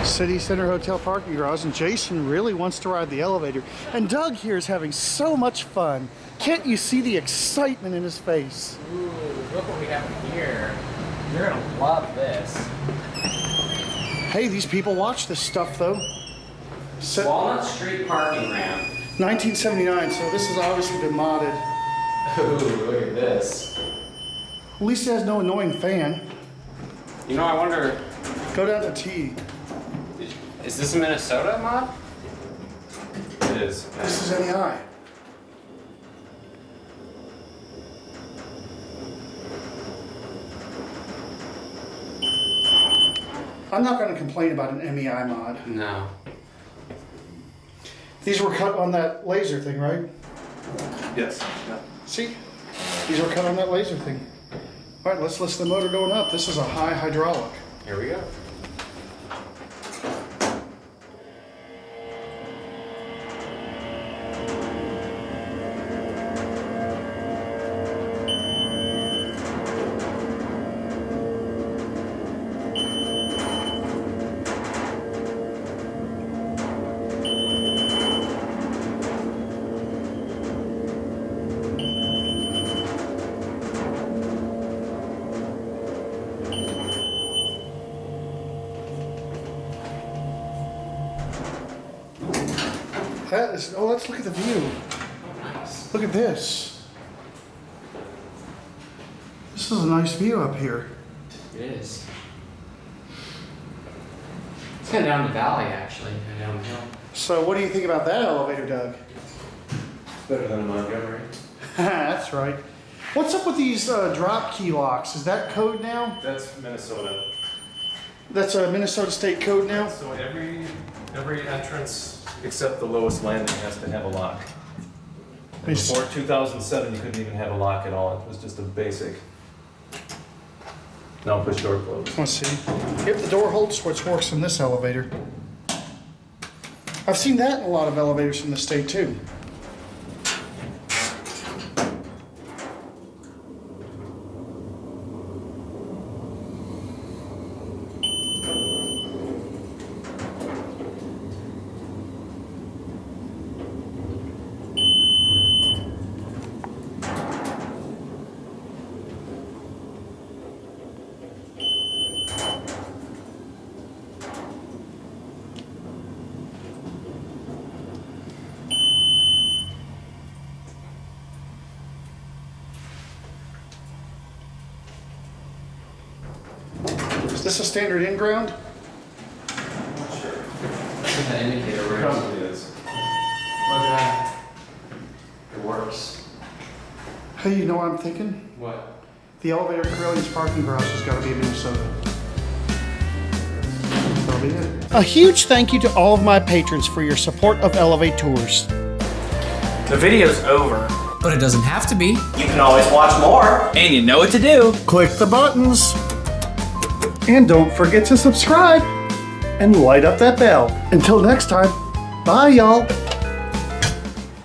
City Center Hotel parking garage, and Jason really wants to ride the elevator. And Doug here is having so much fun. Can't you see the excitement in his face? Ooh, look what we have here. You're gonna love this. Hey, these people watch this stuff though. Walnut Street parking ramp. 1979, so this has obviously been modded. Ooh, look at this. At least it has no annoying fan. You know, I wonder... Go down to T. Is this a Minnesota mod? It is. This is MEI. I'm not going to complain about an MEI mod. No. These were cut on that laser thing, right? Yes. Yeah. See? These were cut on that laser thing. All right, let's listen to the motor going up. This is a high hydraulic. Here we go. That is, oh, let's look at the view. Nice. Look at this. This is a nice view up here. It is. It's kind of down the valley, actually, and down the hill. So what do you think about that elevator, Doug? Better than a Montgomery. That's right. What's up with these drop key locks? Is that code now? That's Minnesota. That's a Minnesota state code now? So every entrance except the lowest landing has to have a lock. And before 2007, you couldn't even have a lock at all. It was just a basic. Now push door close. Let's see. If the door hold switch works in this elevator. I've seen that in a lot of elevators in the state too. Is this a standard in-ground? Not sure. Look at that indicator where Probably is. Look at that. It works. Hey, you know what I'm thinking? What? The elevator at Correllion's parking garage has got to be in Minnesota. That'll be it. A huge thank you to all of my patrons for your support of elevaTOURS. The video's over. But it doesn't have to be. You can always watch more. And you know what to do. Click the buttons. And don't forget to subscribe and light up that bell. Until next time, bye y'all.